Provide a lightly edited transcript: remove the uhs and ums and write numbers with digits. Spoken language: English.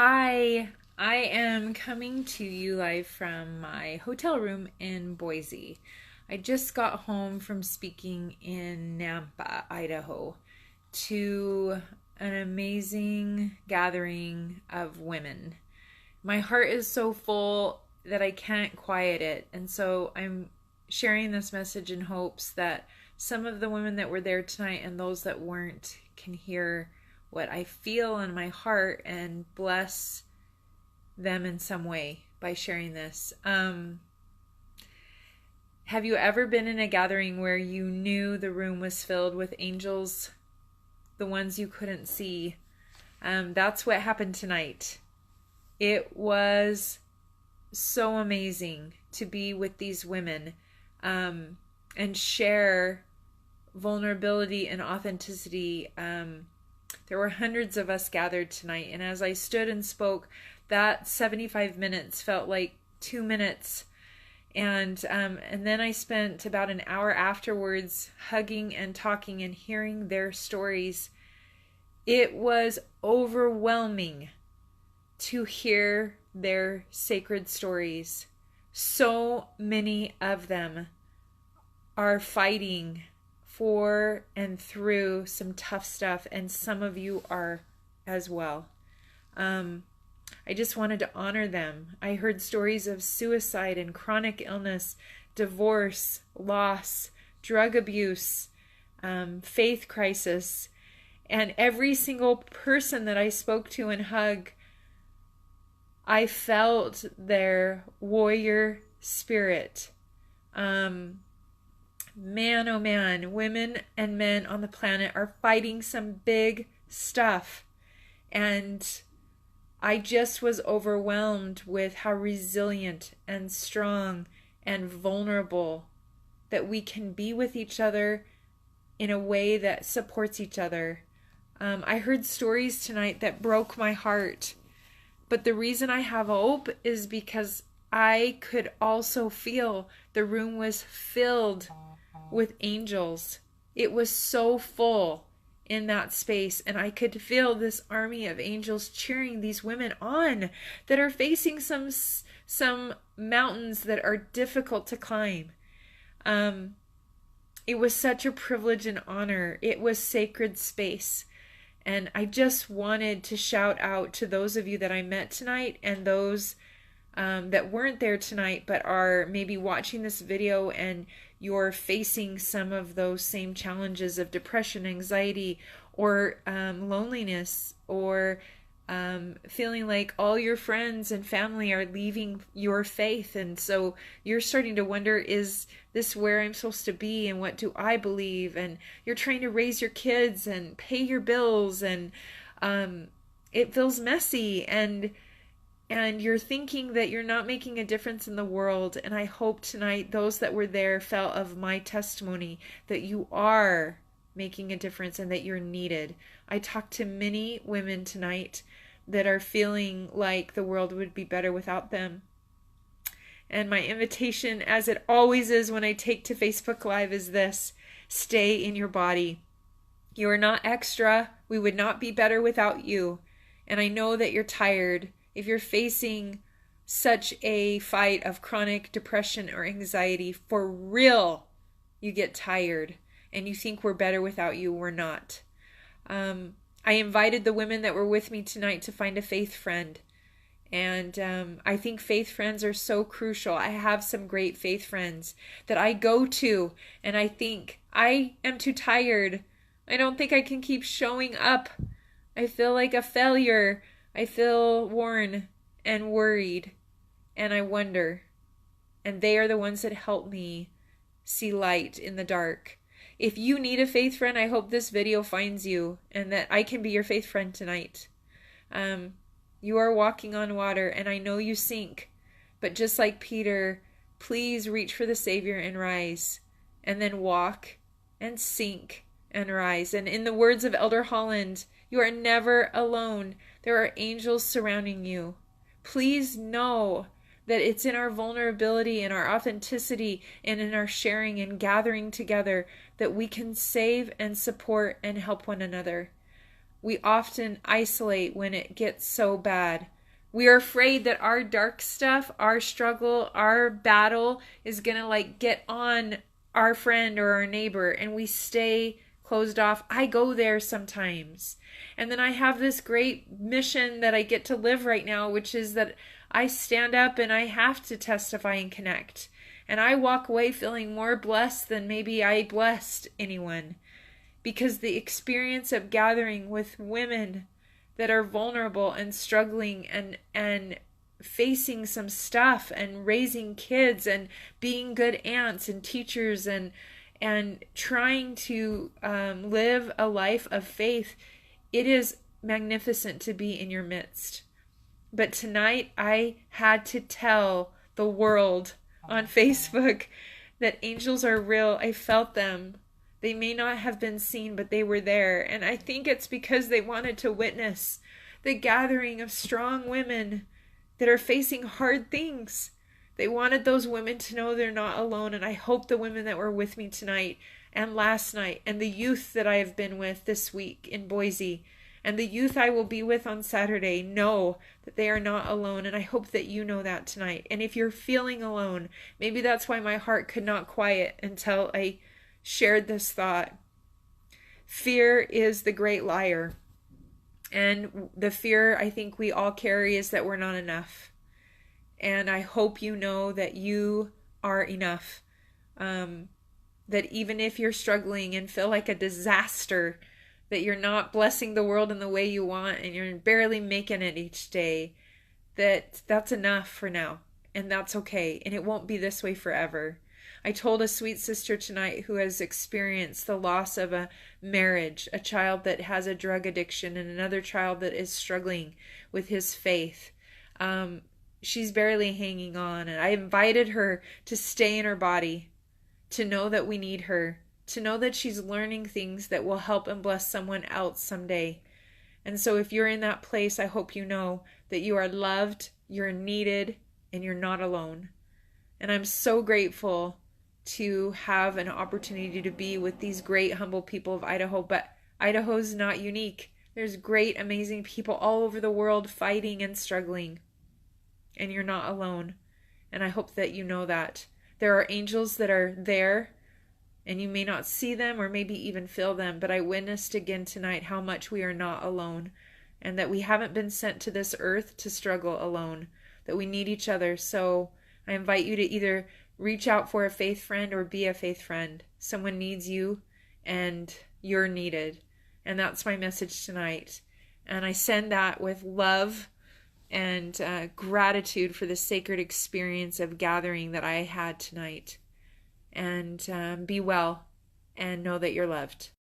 Hi, I am coming to you live from my hotel room in Boise. I just got home from speaking in Nampa, Idaho, to an amazing gathering of women. My heart is so full that I can't quiet it, and so I'm sharing this message in hopes that some of the women that were there tonight and those that weren't can hear what I feel in my heart and bless them in some way by sharing this. Have you ever been in a gathering where you knew the room was filled with angels, the ones you couldn't see? That's what happened tonight. It was so amazing to be with these women and share vulnerability and authenticity. There were hundreds of us gathered tonight, and as I stood and spoke, that 75 minutes felt like 2 minutes. And then I spent about an hour afterwards hugging and talking and hearing their stories. It was overwhelming to hear their sacred stories. So many of them are fighting for and through some tough stuff, and some of you are as well. I just wanted to honor them. I heard stories of suicide and chronic illness, divorce, loss, drug abuse, faith crisis, and every single person that I spoke to and hugged, I felt their warrior spirit. Man, oh man, women and men on the planet are fighting some big stuff. And I just was overwhelmed with how resilient and strong and vulnerable that we can be with each other in a way that supports each other. I heard stories tonight that broke my heart. But the reason I have hope is because I could also feel the room was filled with angels. It was so full in that space, and I could feel this army of angels cheering these women on that are facing some mountains that are difficult to climb. It was such a privilege and honor. It was sacred space. And I just wanted to shout out to those of you that I met tonight and those that weren't there tonight but are maybe watching this video and you're facing some of those same challenges of depression, anxiety, or loneliness, or feeling like all your friends and family are leaving your faith. And so you're starting to wonder, is this where I'm supposed to be? And what do I believe? And you're trying to raise your kids and pay your bills. And it feels messy. And you're thinking that you're not making a difference in the world. And I hope tonight those that were there felt of my testimony that you are making a difference and that you're needed. I talked to many women tonight that are feeling like the world would be better without them. And my invitation, as it always is when I take to Facebook Live, is this: stay in your body. You are not extra. We would not be better without you. And I know that you're tired. If you're facing such a fight of chronic depression or anxiety, for real, you get tired and you think we're better without you. We're not. I invited the women that were with me tonight to find a faith friend. And I think faith friends are so crucial. I have some great faith friends that I go to and I think, I am too tired. I don't think I can keep showing up. I feel like a failure. I feel worn and worried, and I wonder. And they are the ones that help me see light in the dark. If you need a faith friend, I hope this video finds you and that I can be your faith friend tonight. You are walking on water, and I know you sink, but just like Peter, please reach for the Savior and rise, and then walk and sink and rise. And in the words of Elder Holland, you are never alone. There are angels surrounding you. Please know that it's in our vulnerability and our authenticity and in our sharing and gathering together that we can save and support and help one another. We often isolate when it gets so bad. We are afraid that our dark stuff, our struggle, our battle is going to get on our friend or our neighbor, and we stay closed off. I go there sometimes. And then I have this great mission that I get to live right now, which is that I stand up and I have to testify and connect. And I walk away feeling more blessed than maybe I blessed anyone, because the experience of gathering with women that are vulnerable and struggling and facing some stuff and raising kids and being good aunts and teachers and trying to live a life of faith, it is magnificent to be in your midst. But tonight I had to tell the world on Facebook that angels are real. I felt them. They may not have been seen, but they were there. And I think it's because they wanted to witness the gathering of strong women that are facing hard things. They wanted those women to know they're not alone. And I hope the women that were with me tonight and last night, and the youth that I have been with this week in Boise, and the youth I will be with on Saturday, know that they are not alone. And I hope that you know that tonight. And if you're feeling alone, maybe that's why my heart could not quiet until I shared this thought. Fear is the great liar. And the fear I think we all carry is that we're not enough. And I hope you know that you are enough. That even if you're struggling and feel like a disaster, that you're not blessing the world in the way you want and you're barely making it each day, that's enough for now. And that's okay. And it won't be this way forever. I told a sweet sister tonight who has experienced the loss of a marriage, a child that has a drug addiction, and another child that is struggling with his faith. She's barely hanging on. And I invited her to stay in her body, to know that we need her, to know that she's learning things that will help and bless someone else someday. And so if you're in that place, I hope you know that you are loved, you're needed, and you're not alone. And I'm so grateful to have an opportunity to be with these great, humble people of Idaho. But Idaho's not unique. There's great, amazing people all over the world fighting and struggling. And you're not alone. And I hope that you know that. There are angels that are there, and you may not see them or maybe even feel them, but I witnessed again tonight how much we are not alone, and that we haven't been sent to this earth to struggle alone, that we need each other. So I invite you to either reach out for a faith friend or be a faith friend. Someone needs you and you're needed. And that's my message tonight. And I send that with love and gratitude for the sacred experience of gathering that I had tonight. And be well and know that you're loved.